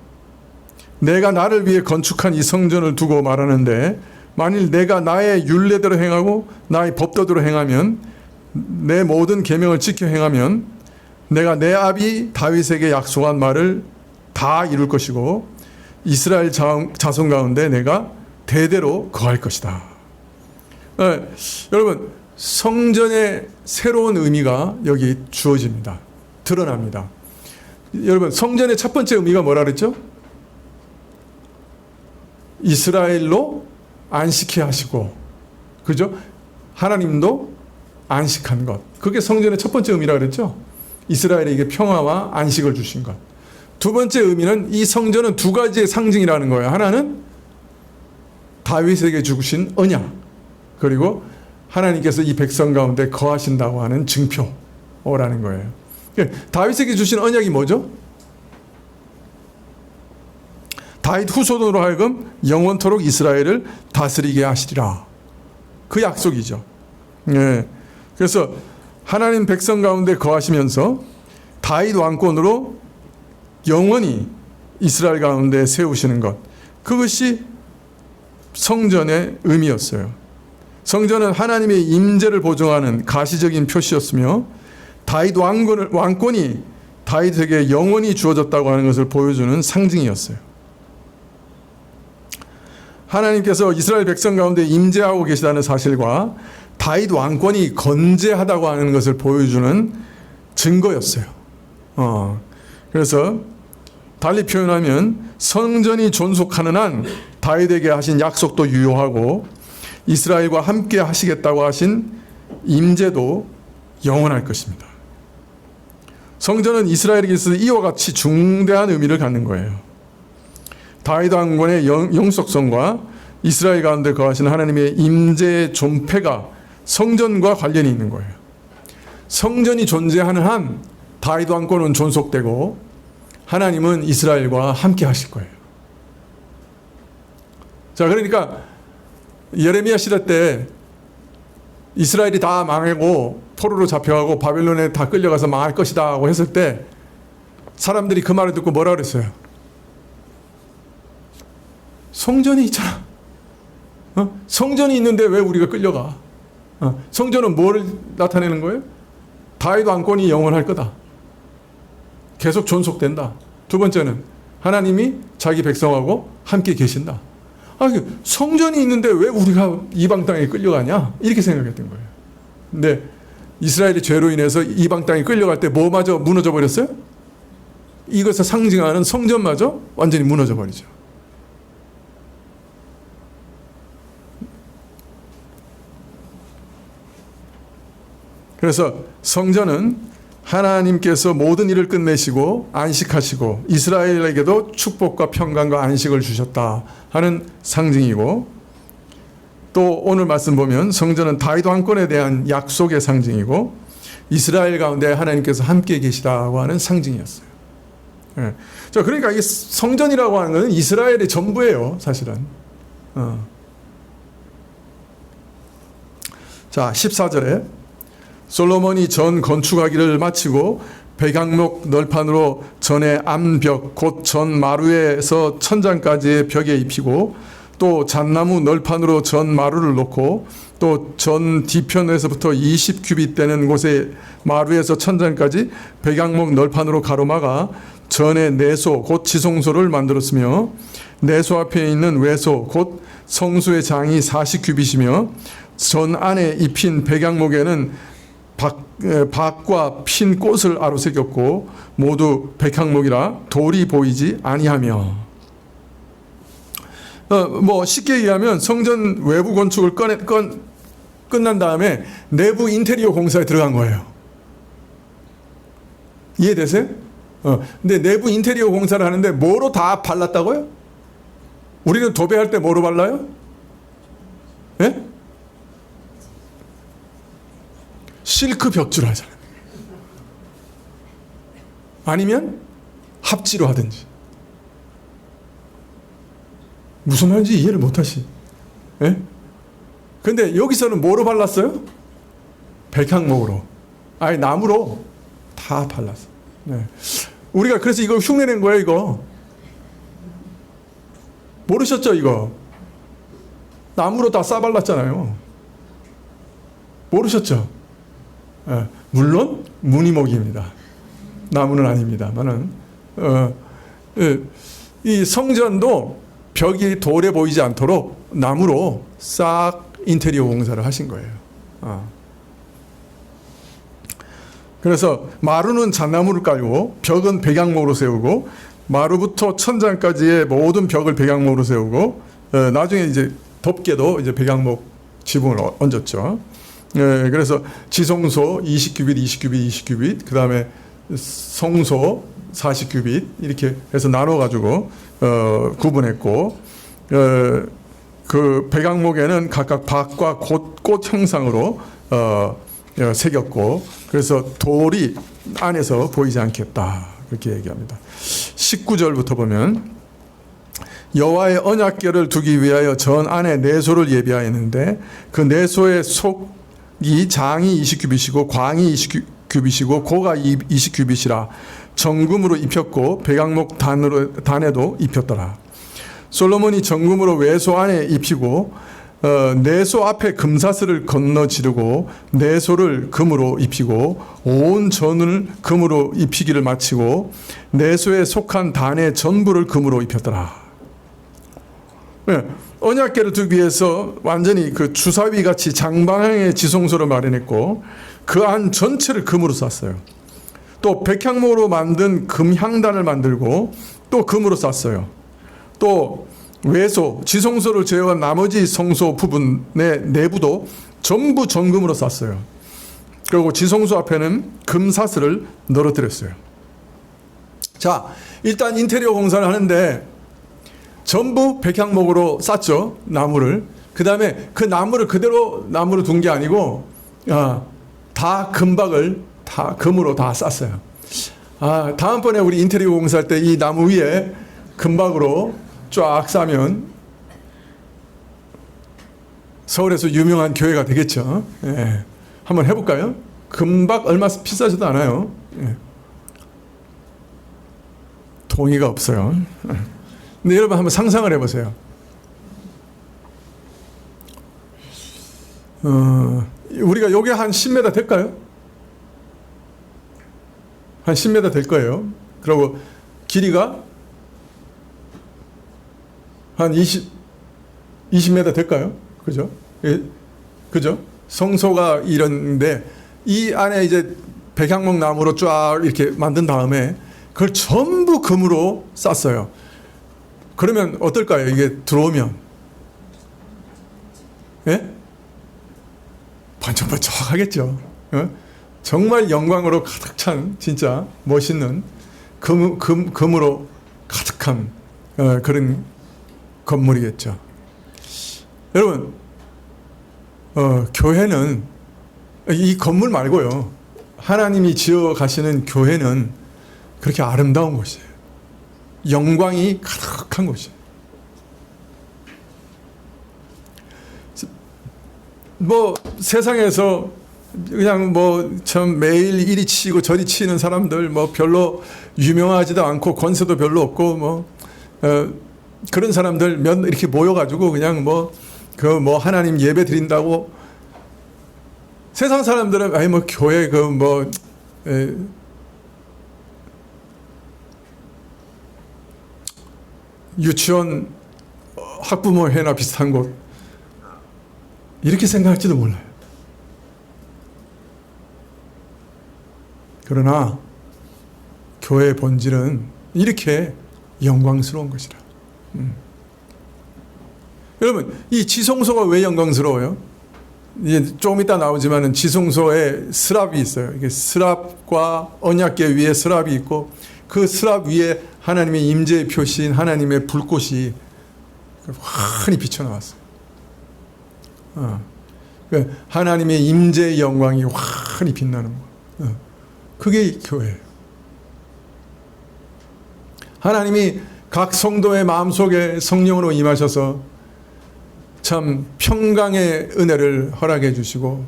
내가 나를 위해 건축한 이 성전을 두고 말하는데 만일 내가 나의 율례대로 행하고 나의 법도대로 행하면, 내 모든 계명을 지켜 행하면 내가 내 아비 다윗에게 약속한 말을 다 이룰 것이고 이스라엘 자손 가운데 내가 대대로 거할 것이다. 여러분, 성전의 새로운 의미가 여기 주어집니다. 드러납니다. 여러분, 성전의 첫 번째 의미가 뭐라 그랬죠? 이스라엘로 안식해 하시고, 그죠? 하나님도 안식한 것. 그게 성전의 첫 번째 의미라 그랬죠? 이스라엘에게 평화와 안식을 주신 것. 두 번째 의미는 이 성전은 두 가지의 상징이라는 거예요. 하나는 다윗에게 주신 언약, 그리고 하나님께서 이 백성 가운데 거하신다고 하는 증표라는 거예요. 다윗에게 주신 언약이 뭐죠? 다윗 후손으로 하여금 영원토록 이스라엘을 다스리게 하시리라. 그 약속이죠. 예. 그래서 하나님 백성 가운데 거하시면서 다윗 왕권으로 영원히 이스라엘 가운데 세우시는 것, 그것이 성전의 의미였어요. 성전은 하나님의 임재를 보증하는 가시적인 표시였으며 다윗 왕권이 다윗에게 영원히 주어졌다고 하는 것을 보여주는 상징이었어요. 하나님께서 이스라엘 백성 가운데 임재하고 계시다는 사실과 다윗 왕권이 건재하다고 하는 것을 보여주는 증거였어요. 그래서 달리 표현하면 성전이 존속하는 한 다윗에게 하신 약속도 유효하고 이스라엘과 함께 하시겠다고 하신 임재도 영원할 것입니다. 성전은 이스라엘에게 있어서 이와 같이 중대한 의미를 갖는 거예요. 다윗 왕권의 영속성과 이스라엘 가운데 거하시는 하나님의 임재의 존폐가 성전과 관련이 있는 거예요. 성전이 존재하는 한 다윗 왕권은 존속되고 하나님은 이스라엘과 함께 하실 거예요. 자, 그러니까 예레미야 시대 때 이스라엘이 다 망하고 포로로 잡혀가고 바벨론에 다 끌려가서 망할 것이다 하고 했을 때 사람들이 그 말을 듣고 뭐라 그랬어요? 성전이 있잖아. 성전이 있는데 왜 우리가 끌려가? 성전은 뭘 나타내는 거예요? 다윗 왕권이 영원할 거다. 계속 존속된다. 두 번째는 하나님이 자기 백성하고 함께 계신다. 성전이 있는데 왜 우리가 이방 땅에 끌려가냐? 이렇게 생각했던 거예요. 근데 이스라엘의 죄로 인해서 이방 땅에 끌려갈 때 뭐마저 무너져 버렸어요? 이것을 상징하는 성전마저 완전히 무너져 버리죠. 그래서 성전은 하나님께서 모든 일을 끝내시고 안식하시고 이스라엘에게도 축복과 평강과 안식을 주셨다 하는 상징이고, 또 오늘 말씀 보면 성전은 다윗 왕권에 대한 약속의 상징이고 이스라엘 가운데 하나님께서 함께 계시다고 하는 상징이었어요. 예. 자, 그러니까 이 성전이라고 하는 것은 이스라엘의 전부예요, 사실은. 자, 14절에 솔로몬이 전 건축하기를 마치고 백향목 널판으로 전의 암벽 곧 전 마루에서 천장까지의 벽에 입히고 또 잣나무 널판으로 전 마루를 놓고 또 전 뒤편에서부터 20규빗 되는 곳에 마루에서 천장까지 백향목 널판으로 가로막아 전의 내소 곧 지성소를 만들었으며 내소 앞에 있는 외소 곧 성소의 장이 40규빗이며 전 안에 입힌 백향목에는 박과 핀 꽃을 아로새겼고 모두 백향목이라 돌이 보이지 아니하며. 뭐 쉽게 얘기하면 성전 외부 건축을 끝난 다음에 내부 인테리어 공사에 들어간 거예요. 이해되세요? 근데 내부 인테리어 공사를 하는데 뭐로 다 발랐다고요? 우리는 도배할 때 뭐로 발라요? 예? 실크 벽지로 하잖아요. 아니면 합지로 하든지. 무슨 말인지 이해를 못하시. 예? 근데 여기서는 뭐로 발랐어요? 백향목으로. 아니 나무로 다 발랐어. 네. 우리가 그래서 이거 흉내낸 거예요, 이거. 모르셨죠, 이거? 나무로 다 싸발랐잖아요. 모르셨죠? 예, 물론 무늬목입니다. 나무는 아닙니다만은 예, 이 성전도 벽이 돌에 보이지 않도록 나무로 싹 인테리어 공사를 하신 거예요. 그래서 마루는 잣나무를 깔고 벽은 백양목으로 세우고 마루부터 천장까지의 모든 벽을 백양목으로 세우고 나중에 이제 덮개도 이제 백양목 지붕을 얹었죠. 그래서 지성소 20규빗, 20규빗, 20규빗, 그 다음에 성소 40규빗 이렇게 해서 나눠가지고 구분했고 그 백양목에는 각각 밭과 꽃 형상으로 새겼고 그래서 돌이 안에서 보이지 않겠다 그렇게 얘기합니다. 19절부터 보면 여호와의 언약궤를 두기 위하여 전 안에 내소를 예비하였는데 그 내소의 속이 장이 20규빗이고 광이 20규빗이고 고가 20규빗이라 정금으로 입혔고 백양목 단에도 입혔더라. 솔로몬이 정금으로 외소 안에 입히고 내소 앞에 금사슬을 건너 지르고 내소를 금으로 입히고 온 전을 금으로 입히기를 마치고 내소에 속한 단의 전부를 금으로 입혔더라. 언약궤를 두기 위해서 완전히 그 주사위 같이 장방향의 지성소를 마련했고 그 안 전체를 금으로 쌌어요. 또 백향목으로 만든 금향단을 만들고 또 금으로 쌌어요. 또 외소, 지성소를 제외한 나머지 성소 부분의 내부도 전부 정금으로 쌌어요. 그리고 지성소 앞에는 금사슬을 널어뜨렸어요. 자, 일단 인테리어 공사를 하는데 전부 백향목으로 쌌죠. 나무를. 그 다음에 그 나무를 그대로 나무로 둔 게 아니고 다 금박을 다 금으로 다 쌌어요. 다음번에 우리 인테리어 공사할 때 이 나무 위에 금박으로 쫙 싸면 서울에서 유명한 교회가 되겠죠. 예. 한번 해볼까요? 금박 얼마 비싸지도 않아요. 예. 동의가 없어요. 근데 여러분 한번 상상을 해보세요. 우리가 요게 한 10m 될까요? 한 10m 될 거예요. 그리고 길이가 한 20m 될까요? 그죠? 예, 그죠? 성소가 이런데 이 안에 이제 백향목 나무로 쫙 이렇게 만든 다음에 그걸 전부 금으로 쌌어요. 그러면 어떨까요? 이게 들어오면 예? 번쩍번쩍 하겠죠. 정말 영광으로 가득 찬 진짜 멋있는 금으로 가득한 그런 건물이겠죠. 여러분 교회는 이 건물 말고요. 하나님이 지어 가시는 교회는 그렇게 아름다운 곳이에요. 영광이 가득한 곳이에요. 뭐 세상에서 그냥 뭐 참 매일 이리 치고 저리 치는 사람들 뭐 별로 유명하지도 않고 권세도 별로 없고 뭐 그런 사람들 몇 이렇게 모여가지고 그냥 뭐 하나님 예배 드린다고 세상 사람들은 아니 뭐 교회 유치원 학부모 회나 비슷한 곳 이렇게 생각할지도 몰라요. 그러나 교회의 본질은 이렇게 영광스러운 것이라. 여러분 이 지성소가 왜 영광스러워요? 이제 조금 이따 나오지만은 지성소에 스랍이 있어요. 이게 스랍과 언약궤 위에 스랍이 있고 그 스랍 위에 하나님의 임재의 표시인 하나님의 불꽃이 환히 비쳐나왔어요. 하나님의 임재의 영광이 환히 빛나는 거. 그게 교회예요. 하나님이 각 성도의 마음속에 성령으로 임하셔서 참 평강의 은혜를 허락해 주시고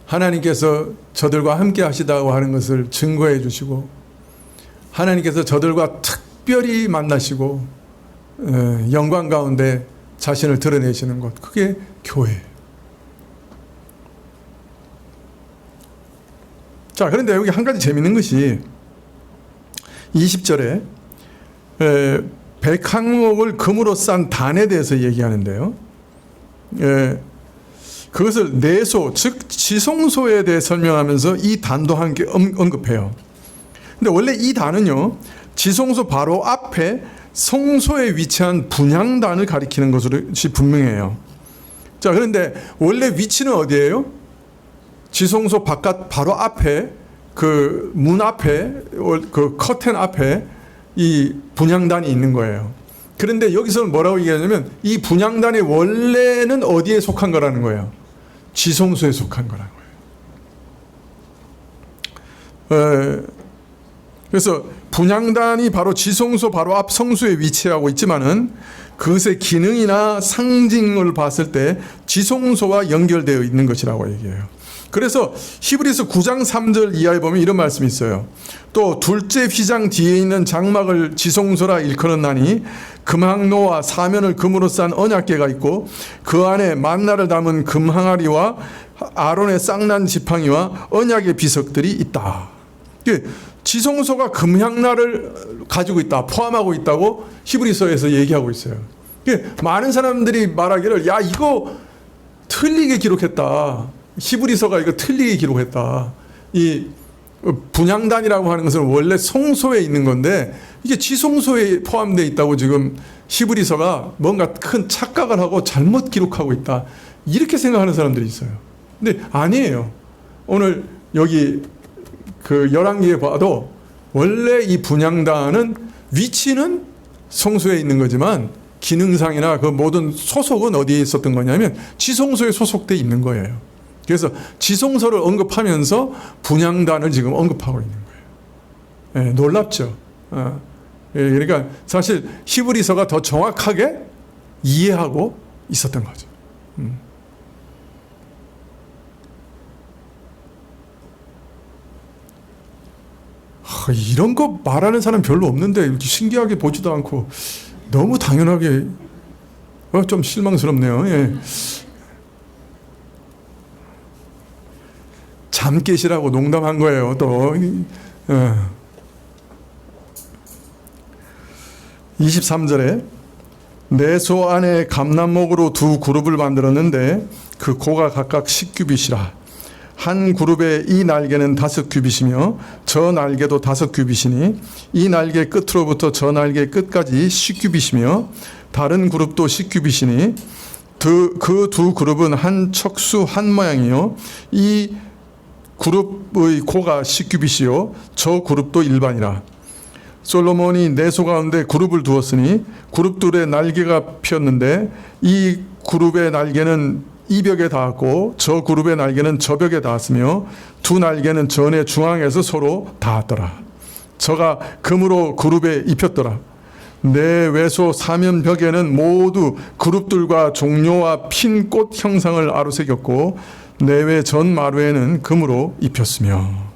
하나님께서 저들과 함께 하시다고 하는 것을 증거해 주시고 하나님께서 저들과 특별히 만나시고 영광 가운데 자신을 드러내시는 곳, 그게 교회예요. 자, 그런데 여기 한 가지 재밌는 것이 20절에 100항목을 금으로 싼 단에 대해서 얘기하는데요. 그것을 내소, 즉 지성소에 대해 설명하면서 이 단도 함께 언급해요. 근데 원래 이 단은요, 지성소 바로 앞에 성소에 위치한 분향단을 가리키는 것이 분명해요. 자, 그런데 원래 위치는 어디예요? 지성소 바깥 바로 앞에, 그 문 앞에, 그 커튼 앞에 이 분향단이 있는 거예요. 그런데 여기서는 뭐라고 얘기하냐면 이 분향단이 원래는 어디에 속한 거라는 거예요? 지성소에 속한 거라는 거예요. 그래서 분향단이 바로 지성소 바로 앞 성소에 위치하고 있지만은 그것의 기능이나 상징을 봤을 때 지성소와 연결되어 있는 것이라고 얘기해요. 그래서 히브리서 9장 3절 이하에 보면 이런 말씀이 있어요. 또 둘째 휘장 뒤에 있는 장막을 지성소라 일컫었나니 금항로와 사면을 금으로 싼 언약궤가 있고 그 안에 만나를 담은 금항아리와 아론의 쌍난 지팡이와 언약의 비석들이 있다. 지성소가 금향날을 가지고 있다, 포함하고 있다고 히브리서에서 얘기하고 있어요. 많은 사람들이 말하기를 야 이거 틀리게 기록했다. 히브리서가 이거 틀리게 기록했다. 이 분향단이라고 하는 것은 원래 성소에 있는 건데 이게 지성소에 포함되어 있다고 지금 히브리서가 뭔가 큰 착각을 하고 잘못 기록하고 있다. 이렇게 생각하는 사람들이 있어요. 근데 아니에요. 오늘 여기 그 열왕기에 봐도 원래 이 분향단은 위치는 성소에 있는 거지만 기능상이나 그 모든 소속은 어디에 있었던 거냐면 지성소에 소속되어 있는 거예요. 그래서 지성소를 언급하면서 분향단을 지금 언급하고 있는 거예요. 놀랍죠. 그러니까 사실 히브리서가 더 정확하게 이해하고 있었던 거죠. 이런 거 말하는 사람 별로 없는데 이렇게 신기하게 보지도 않고 너무 당연하게 좀 실망스럽네요. 예. 잠 깨시라고 농담한 거예요. 또 23절에 내소 안에 감남목으로 두 그룹을 만들었는데 그 고가 각각 10규빗이라 한 그룹의 이 날개는 5규빗이며 저 날개도 5규빗이니 이 날개 끝으로부터 저 날개 끝까지 10규빗이며 다른 그룹도 10규빗이니 그 두 그룹은 한 척수 한 모양이요 이 그룹의 고가 10규빗이요 저 그룹도 일반이라. 솔로몬이 내소 가운데 그룹을 두었으니 그룹들의 날개가 피었는데 이 그룹의 날개는 이 벽에 닿았고 저 그룹의 날개는 저 벽에 닿았으며 두 날개는 전의 중앙에서 서로 닿았더라. 저가 금으로 그룹에 입혔더라. 내 외소 사면 벽에는 모두 그룹들과 종료와 핀 꽃 형상을 아로새겼고 내외 전 마루에는 금으로 입혔으며.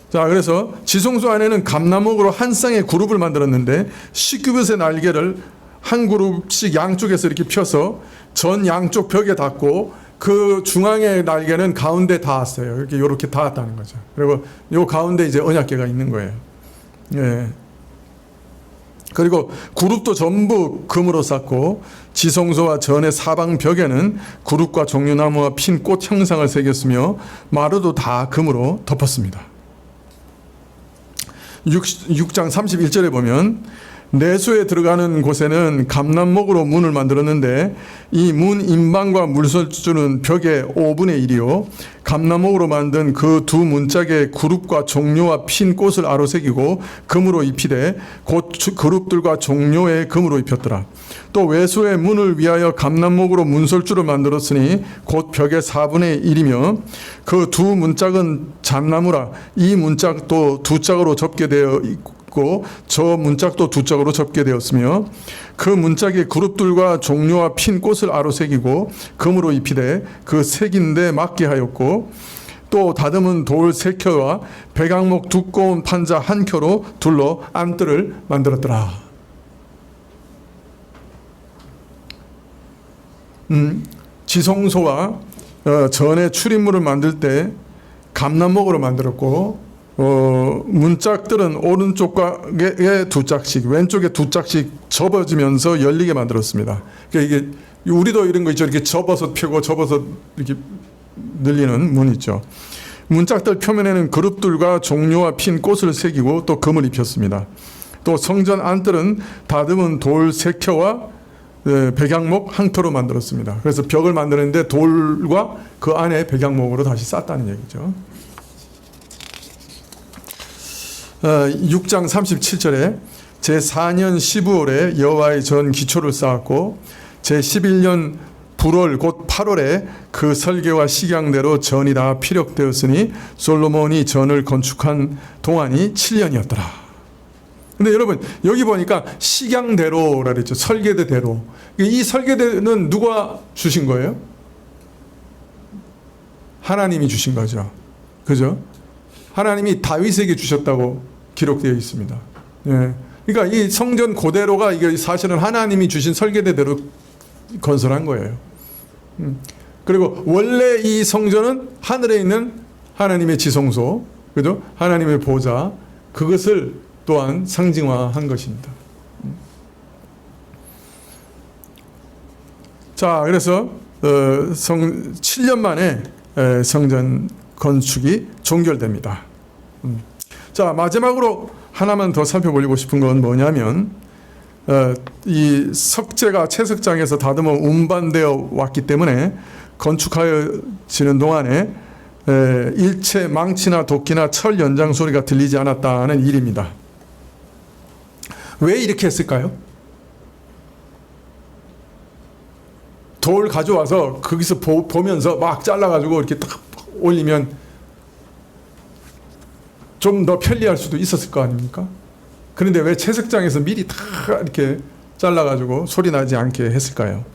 자, 그래서 지성소 안에는 감나목으로 한 쌍의 그룹을 만들었는데 10규빗의 날개를 한 그룹씩 양쪽에서 이렇게 펴서 전 양쪽 벽에 닿고 그 중앙의 날개는 가운데 닿았어요. 이렇게 닿았다는 거죠. 그리고 요 가운데 이제 언약궤가 있는 거예요. 예. 그리고 그룹도 전부 금으로 쌌고 지성소와 전의 사방 벽에는 그룹과 종려나무와 핀 꽃 형상을 새겼으며 마루도 다 금으로 덮었습니다. 6장 31절에 보면 내소에 들어가는 곳에는 감남목으로 문을 만들었는데 이 문 인방과 물설주는 벽의 5분의 1이요 감남목으로 만든 그 두 문짝에 그룹과 종료와 핀 꽃을 아로새기고 금으로 입히되 곧 그룹들과 종료에 금으로 입혔더라. 또 외소의 문을 위하여 감남목으로 문설주를 만들었으니 곧 벽의 4분의 1이며 그 두 문짝은 잣나무라. 이 문짝도 두 짝으로 접게 되어 있고 저 문짝도 두 짝으로 접게 되었으며 그 문짝에 그룹들과 종료와 핀 꽃을 아로새기고 금으로 입히되 그 색인데 맞게 하였고 또 다듬은 돌 3켜와 백악목 두꺼운 판자 1켜로 둘러 안뜰을 만들었더라. 지성소와 전에 출입문을 만들 때 감남목으로 만들었고, 문짝들은 오른쪽에 두 짝씩, 왼쪽에 두 짝씩 접어지면서 열리게 만들었습니다. 그러니까 이게 우리도 이런 거 있죠. 이렇게 접어서 펴고 접어서 이렇게 늘리는 문 있죠. 문짝들 표면에는 그룹들과 종류와 핀 꽃을 새기고 또 금을 입혔습니다. 또 성전 안뜰은 다듬은 돌 세켜와 백양목 항토로 만들었습니다. 그래서 벽을 만드는데 돌과 그 안에 백양목으로 다시 쌌다는 얘기죠. 6장 37절에 제4년 15월에 여호와의 전 기초를 쌓았고 제11년 불월 곧 8월에 그 설계와 식양대로 전이 다 피력되었으니 솔로몬이 전을 건축한 동안이 7년이었더라. 근데 여러분 여기 보니까 식양대로라 그랬죠. 설계대로. 이 설계대는 누가 주신 거예요? 하나님이 주신 거죠. 그죠? 하나님이 다윗에게 주셨다고 기록되어 있습니다. 예. 그러니까 이 성전 그대로가 이게 사실은 하나님이 주신 설계대로 건설한 거예요. 그리고 원래 이 성전은 하늘에 있는 하나님의 지성소, 그죠? 하나님의 보좌, 그것을 또한 상징화한 것입니다. 자, 그래서 7년 만에 성전 건축이 종결됩니다. 자, 마지막으로 하나만 더 살펴보고 싶은 건 뭐냐면 이 석재가 채석장에서 다듬어 운반되어 왔기 때문에 건축하여지는 동안에 일체 망치나 도끼나 철 연장 소리가 들리지 않았다는 일입니다. 왜 이렇게 했을까요? 돌 가져와서 거기서 보면서 막 잘라가지고 이렇게 딱 올리면 좀 더 편리할 수도 있었을 거 아닙니까? 그런데 왜 채석장에서 미리 다 이렇게 잘라가지고 소리 나지 않게 했을까요?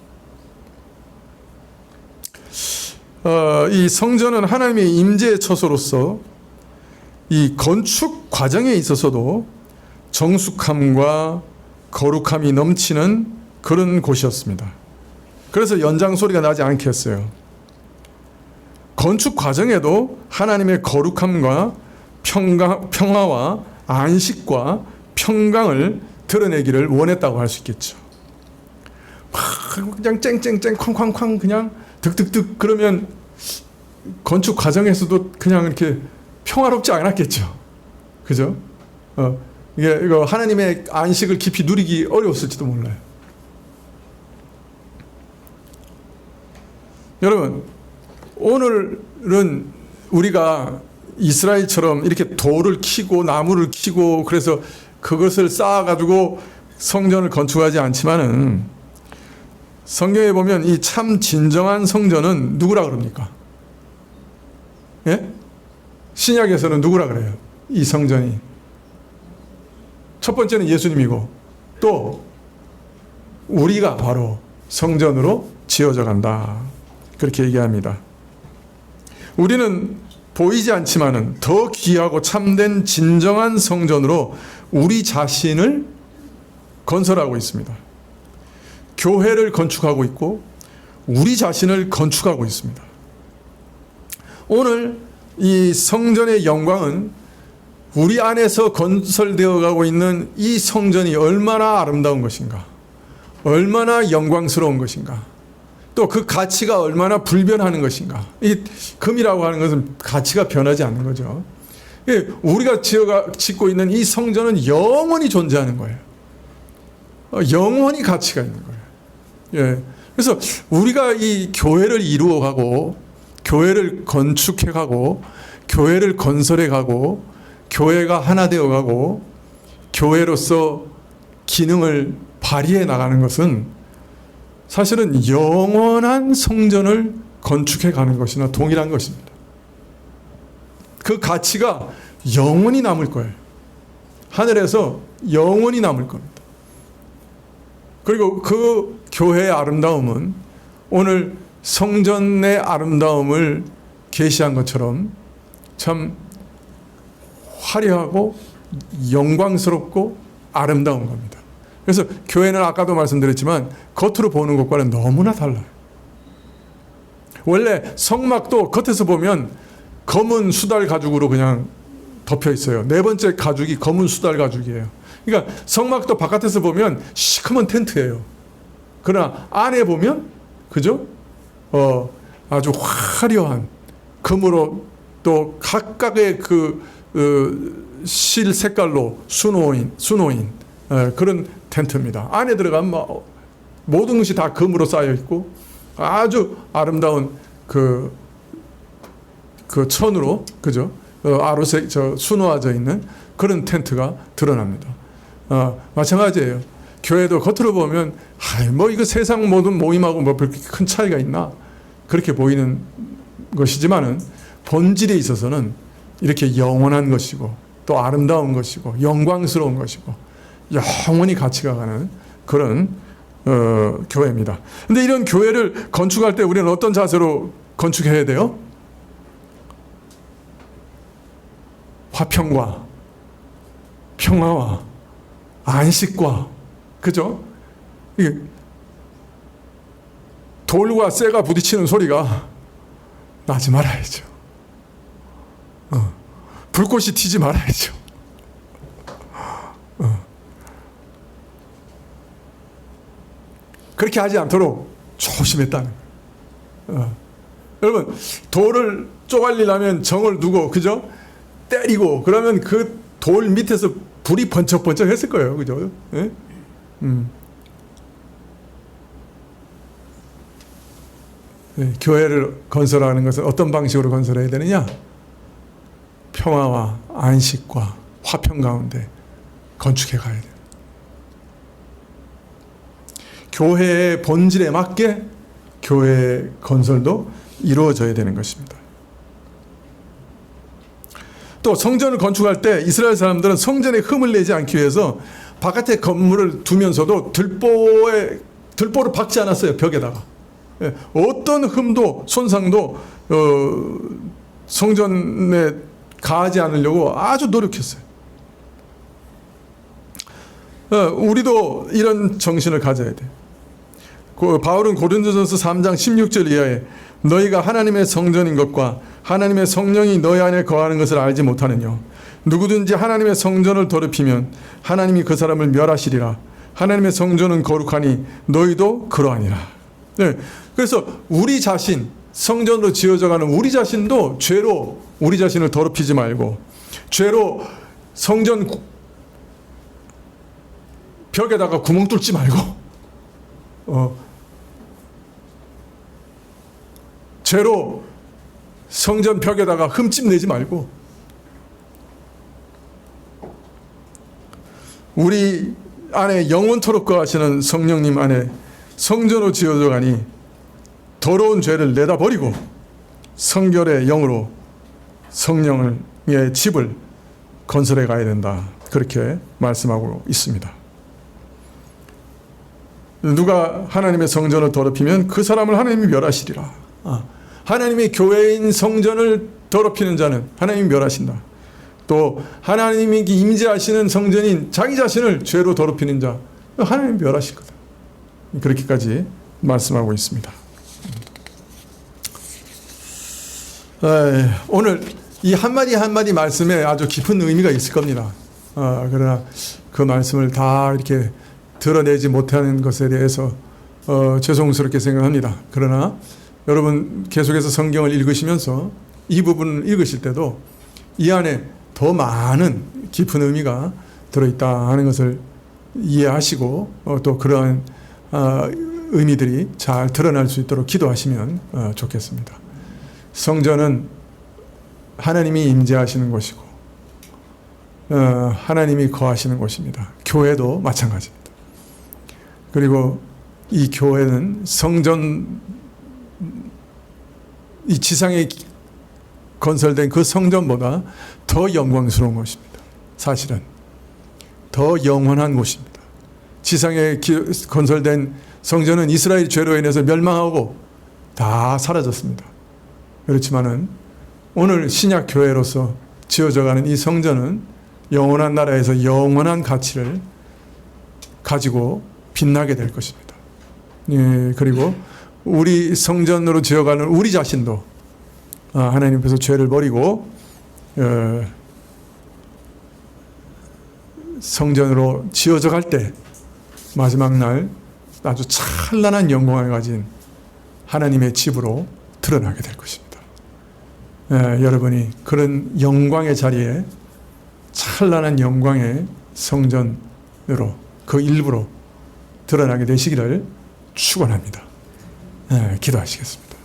이 성전은 하나님의 임재의 처소로서 이 건축 과정에 있어서도 정숙함과 거룩함이 넘치는 그런 곳이었습니다. 그래서 연장 소리가 나지 않게 했어요. 건축 과정에도 하나님의 거룩함과 평화와 안식과 평강을 드러내기를 원했다고 할 수 있겠죠. 그냥 쨍쨍쨍 쾅쾅쾅 그냥 득득득 그러면 건축 과정에서도 그냥 이렇게 평화롭지 않았겠죠. 그죠? 이거 하나님의 안식을 깊이 누리기 어려웠을지도 몰라요. 여러분, 오늘은 우리가 이스라엘처럼 이렇게 돌을 키고 나무를 키고 그래서 그것을 쌓아가지고 성전을 건축하지 않지만은 성경에 보면 이 참 진정한 성전은 누구라 그럽니까? 예? 신약에서는 누구라 그래요? 이 성전이. 첫 번째는 예수님이고 또 우리가 바로 성전으로 지어져 간다. 그렇게 얘기합니다. 우리는 보이지 않지만은 더 귀하고 참된 진정한 성전으로 우리 자신을 건설하고 있습니다. 교회를 건축하고 있고 우리 자신을 건축하고 있습니다. 오늘 이 성전의 영광은 우리 안에서 건설되어 가고 있는 이 성전이 얼마나 아름다운 것인가, 얼마나 영광스러운 것인가, 또 그 가치가 얼마나 불변하는 것인가. 이 금이라고 하는 것은 가치가 변하지 않는 거죠. 우리가 짓고 있는 이 성전은 영원히 존재하는 거예요. 영원히 가치가 있는 거예요. 예. 그래서 우리가 이 교회를 이루어가고 교회를 건축해가고 교회를 건설해가고 교회가 하나 되어가고 교회로서 기능을 발휘해 나가는 것은 사실은 영원한 성전을 건축해 가는 것이나 동일한 것입니다. 그 가치가 영원히 남을 거예요. 하늘에서 영원히 남을 겁니다. 그리고 그 교회의 아름다움은 오늘 성전의 아름다움을 계시한 것처럼 참 화려하고 영광스럽고 아름다운 겁니다. 그래서 교회는 아까도 말씀드렸지만 겉으로 보는 것과는 너무나 달라요. 원래 성막도 겉에서 보면 검은 수달 가죽으로 그냥 덮여 있어요. 네 번째 가죽이 검은 수달 가죽이에요. 그러니까 성막도 바깥에서 보면 시커먼 텐트예요. 그러나 안에 보면 그죠? 아주 화려한 금으로 또 각각의 실 색깔로 수놓인 그런 텐트입니다. 안에 들어가면 모든 것이 다 금으로 쌓여 있고 아주 아름다운 그 천으로 그죠? 아로색 수놓아져 있는 그런 텐트가 드러납니다. 마찬가지예요. 교회도 겉으로 보면 뭐 이거 세상 모든 모임하고 뭐 그렇게 큰 차이가 있나 그렇게 보이는 것이지만은 본질에 있어서는 이렇게 영원한 것이고 또 아름다운 것이고 영광스러운 것이고 영원히 가치가 가는 그런 교회입니다. 근데 이런 교회를 건축할 때 우리는 어떤 자세로 건축해야 돼요? 화평과 평화와 안식과 그죠? 돌과 쇠가 부딪히는 소리가 나지 말아야죠. 불꽃이 튀지 말아야죠. 그렇게 하지 않도록 조심했다는 거예요. 여러분, 돌을 쪼갈리려면 정을 두고, 그죠? 때리고, 그러면 그 돌 밑에서 불이 번쩍번쩍 했을 거예요. 그죠? 예? 예, 교회를 건설하는 것은 어떤 방식으로 건설해야 되느냐? 평화와 안식과 화평 가운데 건축해 가야 돼요. 교회의 본질에 맞게 교회 건설도 이루어져야 되는 것입니다. 또 성전을 건축할 때 이스라엘 사람들은 성전에 흠을 내지 않기 위해서 바깥에 건물을 두면서도 들보를 박지 않았어요. 벽에다가. 어떤 흠도 손상도 성전에 가하지 않으려고 아주 노력했어요. 우리도 이런 정신을 가져야 돼요. 바울은 고린도전서 3장 16절 이하에 너희가 하나님의 성전인 것과 하나님의 성령이 너희 안에 거하는 것을 알지 못하느냐. 누구든지 하나님의 성전을 더럽히면 하나님이 그 사람을 멸하시리라. 하나님의 성전은 거룩하니 너희도 그러하니라. 네. 그래서 우리 자신, 성전으로 지어져가는 우리 자신도 죄로 우리 자신을 더럽히지 말고 죄로 성전 벽에다가 구멍 뚫지 말고 죄로 성전 벽에다가 흠집 내지 말고 우리 안에 영원토록 거하시는 성령님 안에 성전으로 지어져 가니 더러운 죄를 내다버리고 성결의 영으로 성령의 집을 건설해 가야 된다. 그렇게 말씀하고 있습니다. 누가 하나님의 성전을 더럽히면 그 사람을 하나님이 멸하시리라. 하나님의 교회인 성전을 더럽히는 자는 하나님이 멸하신다. 또 하나님이 임재하시는 성전인 자기 자신을 죄로 더럽히는 자 하나님이 멸하실 거다. 그렇게까지 말씀하고 있습니다. 오늘 이 한마디 한마디 말씀에 아주 깊은 의미가 있을 겁니다. 그러나 그 말씀을 다 이렇게 드러내지 못하는 것에 대해서 죄송스럽게 생각합니다. 그러나 여러분 계속해서 성경을 읽으시면서 이 부분을 읽으실 때도 이 안에 더 많은 깊은 의미가 들어있다 하는 것을 이해하시고 또 그러한 의미들이 잘 드러날 수 있도록 기도하시면 좋겠습니다. 성전은 하나님이 임재하시는 곳이고 하나님이 거하시는 곳입니다. 교회도 마찬가지입니다. 그리고 이 교회는 성전, 이 지상에 건설된 그 성전보다 더 영광스러운 곳입니다. 사실은 더 영원한 곳입니다. 지상에 건설된 성전은 이스라엘 죄로 인해서 멸망하고 다 사라졌습니다. 그렇지만은 오늘 신약 교회로서 지어져가는 이 성전은 영원한 나라에서 영원한 가치를 가지고 빛나게 될 것입니다. 예, 그리고 우리 성전으로 지어가는 우리 자신도 하나님 앞에서 죄를 버리고 성전으로 지어져 갈 때 마지막 날 아주 찬란한 영광을 가진 하나님의 집으로 드러나게 될 것입니다. 여러분이 그런 영광의 자리에 찬란한 영광의 성전으로 그 일부로 드러나게 되시기를 축원합니다. 기도하시겠습니다.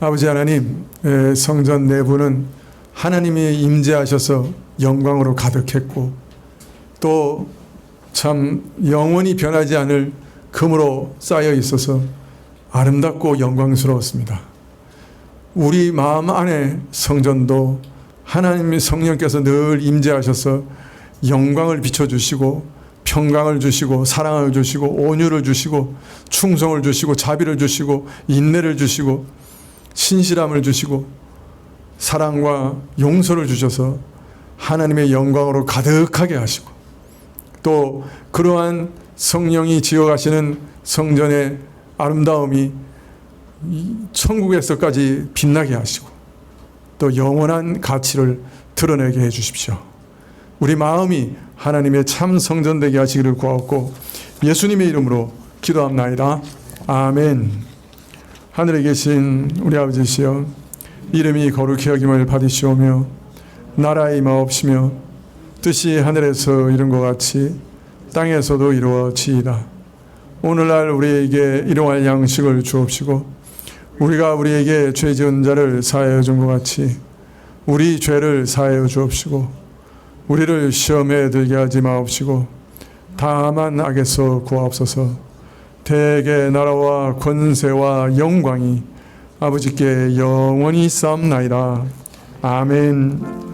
아버지 하나님, 성전 내부는 하나님이 임재하셔서 영광으로 가득했고 또 참 영원히 변하지 않을 금으로 쌓여 있어서 아름답고 영광스러웠습니다. 우리 마음 안에 성전도 하나님의 성령께서 늘 임재하셔서 영광을 비춰주시고 평강을 주시고 사랑을 주시고 온유를 주시고 충성을 주시고 자비를 주시고 인내를 주시고 신실함을 주시고 사랑과 용서를 주셔서 하나님의 영광으로 가득하게 하시고 또 그러한 성령이 지어가시는 성전의 아름다움이 천국에서까지 빛나게 하시고 또 영원한 가치를 드러내게 해주십시오. 우리 마음이 하나님의 참 성전 되게 하시기를 구하옵고 예수님의 이름으로 기도합나이다. 아멘. 하늘에 계신 우리 아버지시여, 이름이 거룩히 여김을 받으시오며 나라의 임하옵시며 뜻이 하늘에서 이룬 것 같이 땅에서도 이루어지이다. 오늘날 우리에게 일용할 양식을 주옵시고 우리가 우리에게 죄 지은 자를 사하여 준 것 같이 우리 죄를 사하여 주옵시고 우리를 시험에 들게 하지 마옵시고 다만 악에서 구하옵소서. 대개 나라와 권세와 영광이 아버지께 영원히 쌓옵나이다. 아멘.